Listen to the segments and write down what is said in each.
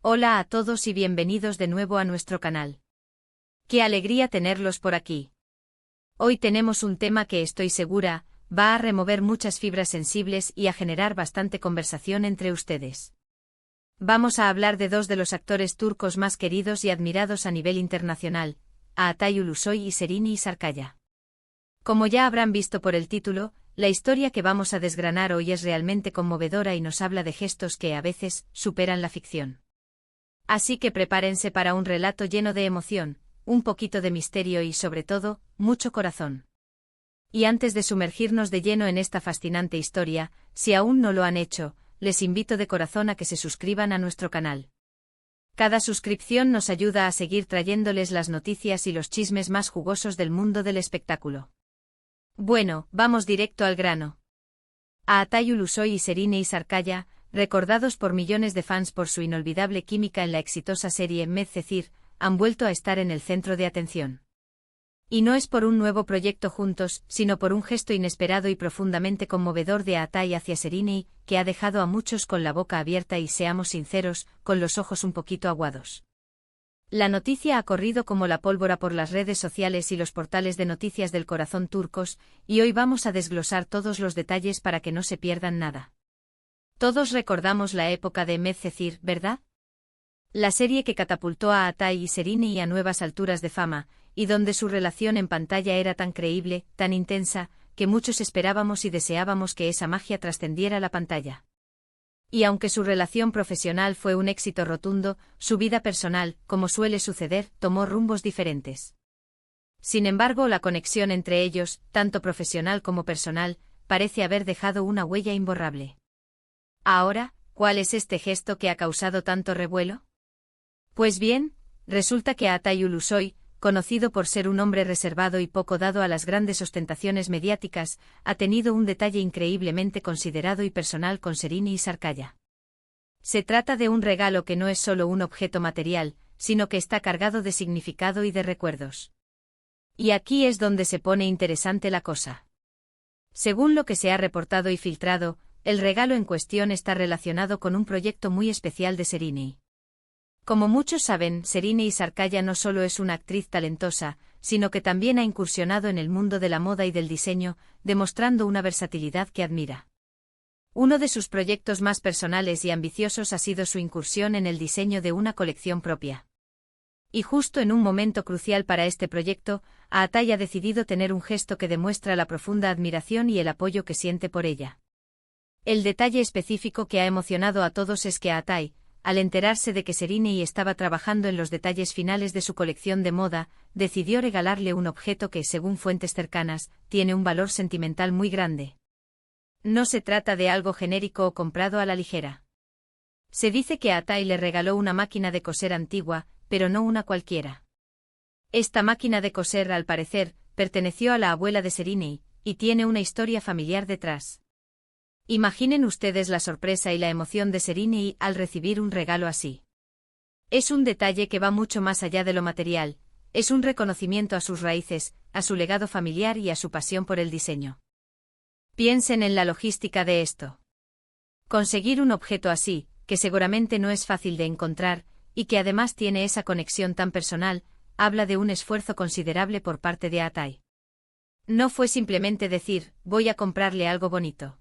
Hola a todos y bienvenidos de nuevo a nuestro canal. Qué alegría tenerlos por aquí. Hoy tenemos un tema que estoy segura, va a remover muchas fibras sensibles y a generar bastante conversación entre ustedes. Vamos a hablar de dos de los actores turcos más queridos y admirados a nivel internacional, Altay Ulusoy y Serenay Sarıkaya. Como ya habrán visto por el título, la historia que vamos a desgranar hoy es realmente conmovedora y nos habla de gestos que a veces superan la ficción. Así que prepárense para un relato lleno de emoción, un poquito de misterio y sobre todo, mucho corazón. Y antes de sumergirnos de lleno en esta fascinante historia, si aún no lo han hecho, les invito de corazón a que se suscriban a nuestro canal. Cada suscripción nos ayuda a seguir trayéndoles las noticias y los chismes más jugosos del mundo del espectáculo. Bueno, vamos directo al grano. Altay Ulusoy y Serenay Sarıkaya, recordados por millones de fans por su inolvidable química en la exitosa serie Medcezir, han vuelto a estar en el centro de atención. Y no es por un nuevo proyecto juntos, sino por un gesto inesperado y profundamente conmovedor de Altay hacia Serenay, que ha dejado a muchos con la boca abierta y, seamos sinceros, con los ojos un poquito aguados. La noticia ha corrido como la pólvora por las redes sociales y los portales de noticias del corazón turcos, y hoy vamos a desglosar todos los detalles para que no se pierdan nada. Todos recordamos la época de Medcezir, ¿verdad? La serie que catapultó a Altay y Serenay a nuevas alturas de fama, y donde su relación en pantalla era tan creíble, tan intensa, que muchos esperábamos y deseábamos que esa magia trascendiera la pantalla. Y aunque su relación profesional fue un éxito rotundo, su vida personal, como suele suceder, tomó rumbos diferentes. Sin embargo, la conexión entre ellos, tanto profesional como personal, parece haber dejado una huella imborrable. Ahora, ¿cuál es este gesto que ha causado tanto revuelo? Pues bien, resulta que Altay Ulusoy, conocido por ser un hombre reservado y poco dado a las grandes ostentaciones mediáticas, ha tenido un detalle increíblemente considerado y personal con Serenay Sarıkaya. Se trata de un regalo que no es solo un objeto material, sino que está cargado de significado y de recuerdos. Y aquí es donde se pone interesante la cosa. Según lo que se ha reportado y filtrado, el regalo en cuestión está relacionado con un proyecto muy especial de Serenay. Como muchos saben, Serenay Sarıkaya no solo es una actriz talentosa, sino que también ha incursionado en el mundo de la moda y del diseño, demostrando una versatilidad que admira. Uno de sus proyectos más personales y ambiciosos ha sido su incursión en el diseño de una colección propia. Y justo en un momento crucial para este proyecto, Altay ha decidido tener un gesto que demuestra la profunda admiración y el apoyo que siente por ella. El detalle específico que ha emocionado a todos es que Altay, al enterarse de que Serenay estaba trabajando en los detalles finales de su colección de moda, decidió regalarle un objeto que, según fuentes cercanas, tiene un valor sentimental muy grande. No se trata de algo genérico o comprado a la ligera. Se dice que Altay le regaló una máquina de coser antigua, pero no una cualquiera. Esta máquina de coser, al parecer, perteneció a la abuela de Serenay, y tiene una historia familiar detrás. Imaginen ustedes la sorpresa y la emoción de Serenay al recibir un regalo así. Es un detalle que va mucho más allá de lo material, es un reconocimiento a sus raíces, a su legado familiar y a su pasión por el diseño. Piensen en la logística de esto. Conseguir un objeto así, que seguramente no es fácil de encontrar, y que además tiene esa conexión tan personal, habla de un esfuerzo considerable por parte de Altay. No fue simplemente decir, voy a comprarle algo bonito.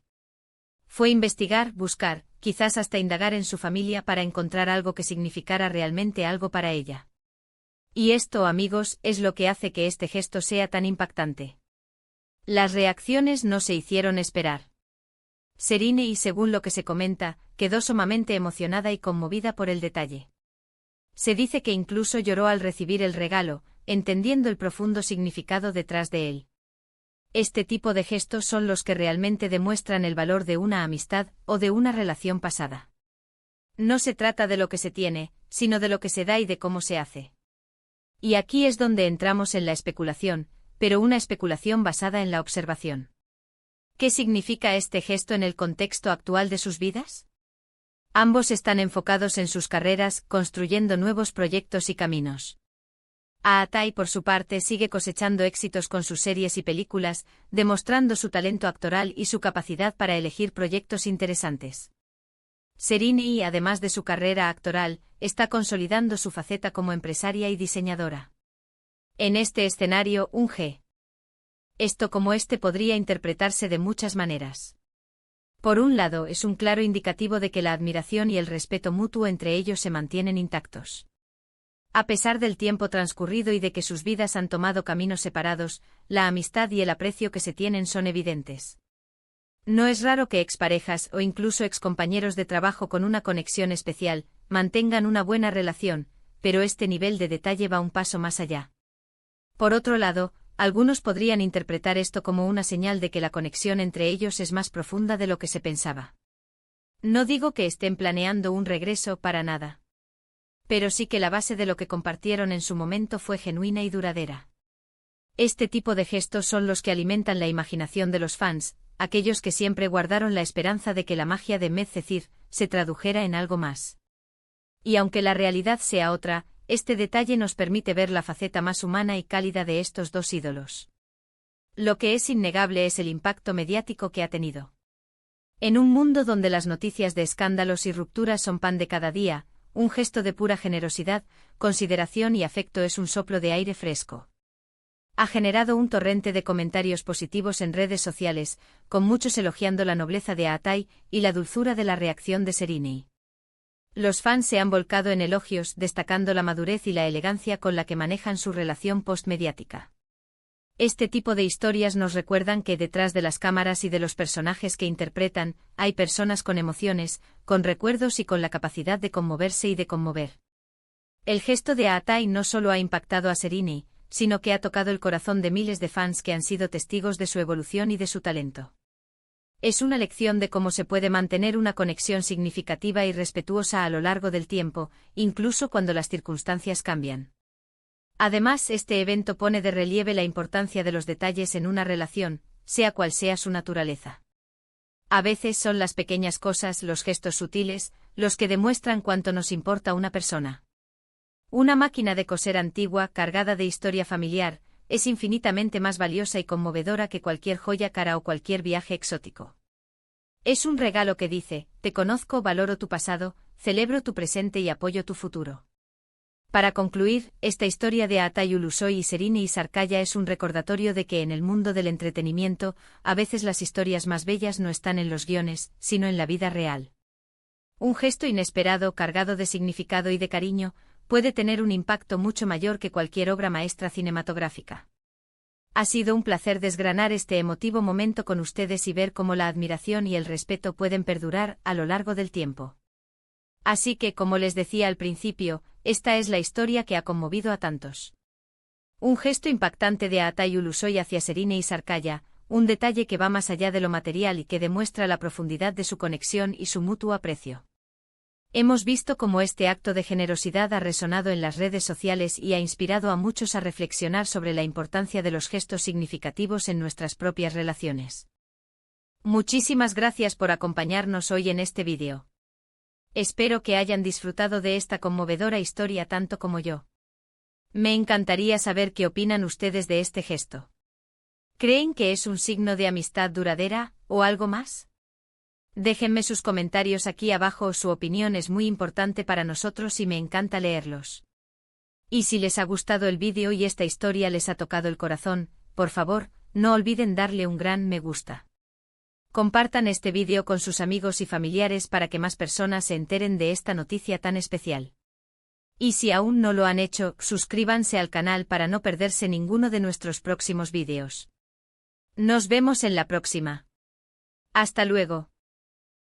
Fue investigar, buscar, quizás hasta indagar en su familia para encontrar algo que significara realmente algo para ella. Y esto, amigos, es lo que hace que este gesto sea tan impactante. Las reacciones no se hicieron esperar. Serenay, según lo que se comenta, quedó sumamente emocionada y conmovida por el detalle. Se dice que incluso lloró al recibir el regalo, entendiendo el profundo significado detrás de él. Este tipo de gestos son los que realmente demuestran el valor de una amistad o de una relación pasada. No se trata de lo que se tiene, sino de lo que se da y de cómo se hace. Y aquí es donde entramos en la especulación, pero una especulación basada en la observación. ¿Qué significa este gesto en el contexto actual de sus vidas? Ambos están enfocados en sus carreras, construyendo nuevos proyectos y caminos. Altay, por su parte, sigue cosechando éxitos con sus series y películas, demostrando su talento actoral y su capacidad para elegir proyectos interesantes. Sereni, además de su carrera actoral, está consolidando su faceta como empresaria y diseñadora. En este escenario, un gesto como este podría interpretarse de muchas maneras. Por un lado, es un claro indicativo de que la admiración y el respeto mutuo entre ellos se mantienen intactos. A pesar del tiempo transcurrido y de que sus vidas han tomado caminos separados, la amistad y el aprecio que se tienen son evidentes. No es raro que exparejas o incluso excompañeros de trabajo con una conexión especial mantengan una buena relación, pero este nivel de detalle va un paso más allá. Por otro lado, algunos podrían interpretar esto como una señal de que la conexión entre ellos es más profunda de lo que se pensaba. No digo que estén planeando un regreso para nada. Pero sí que la base de lo que compartieron en su momento fue genuina y duradera. Este tipo de gestos son los que alimentan la imaginación de los fans, aquellos que siempre guardaron la esperanza de que la magia de Medcezir se tradujera en algo más. Y aunque la realidad sea otra, este detalle nos permite ver la faceta más humana y cálida de estos dos ídolos. Lo que es innegable es el impacto mediático que ha tenido. En un mundo donde las noticias de escándalos y rupturas son pan de cada día, un gesto de pura generosidad, consideración y afecto es un soplo de aire fresco. Ha generado un torrente de comentarios positivos en redes sociales, con muchos elogiando la nobleza de Aatai y la dulzura de la reacción de Sereni. Los fans se han volcado en elogios, destacando la madurez y la elegancia con la que manejan su relación postmediática. Este tipo de historias nos recuerdan que detrás de las cámaras y de los personajes que interpretan, hay personas con emociones, con recuerdos y con la capacidad de conmoverse y de conmover. El gesto de Aatai no solo ha impactado a Sereni, sino que ha tocado el corazón de miles de fans que han sido testigos de su evolución y de su talento. Es una lección de cómo se puede mantener una conexión significativa y respetuosa a lo largo del tiempo, incluso cuando las circunstancias cambian. Además, este evento pone de relieve la importancia de los detalles en una relación, sea cual sea su naturaleza. A veces son las pequeñas cosas, los gestos sutiles, los que demuestran cuánto nos importa una persona. Una máquina de coser antigua, cargada de historia familiar, es infinitamente más valiosa y conmovedora que cualquier joya cara o cualquier viaje exótico. Es un regalo que dice: te conozco, valoro tu pasado, celebro tu presente y apoyo tu futuro. Para concluir, esta historia de Aatai Ulusoy y Sereni Sarkaya es un recordatorio de que en el mundo del entretenimiento, a veces las historias más bellas no están en los guiones, sino en la vida real. Un gesto inesperado, cargado de significado y de cariño, puede tener un impacto mucho mayor que cualquier obra maestra cinematográfica. Ha sido un placer desgranar este emotivo momento con ustedes y ver cómo la admiración y el respeto pueden perdurar a lo largo del tiempo. Así que, como les decía al principio, esta es la historia que ha conmovido a tantos. Un gesto impactante de Aatai Ulusoy hacia Sereni Sarkaya, un detalle que va más allá de lo material y que demuestra la profundidad de su conexión y su mutuo aprecio. Hemos visto cómo este acto de generosidad ha resonado en las redes sociales y ha inspirado a muchos a reflexionar sobre la importancia de los gestos significativos en nuestras propias relaciones. Muchísimas gracias por acompañarnos hoy en este vídeo. Espero que hayan disfrutado de esta conmovedora historia tanto como yo. Me encantaría saber qué opinan ustedes de este gesto. ¿Creen que es un signo de amistad duradera, o algo más? Déjenme sus comentarios aquí abajo, su opinión es muy importante para nosotros y me encanta leerlos. Y si les ha gustado el vídeo y esta historia les ha tocado el corazón, por favor, no olviden darle un gran me gusta. Compartan este vídeo con sus amigos y familiares para que más personas se enteren de esta noticia tan especial. Y si aún no lo han hecho, suscríbanse al canal para no perderse ninguno de nuestros próximos vídeos. Nos vemos en la próxima. Hasta luego.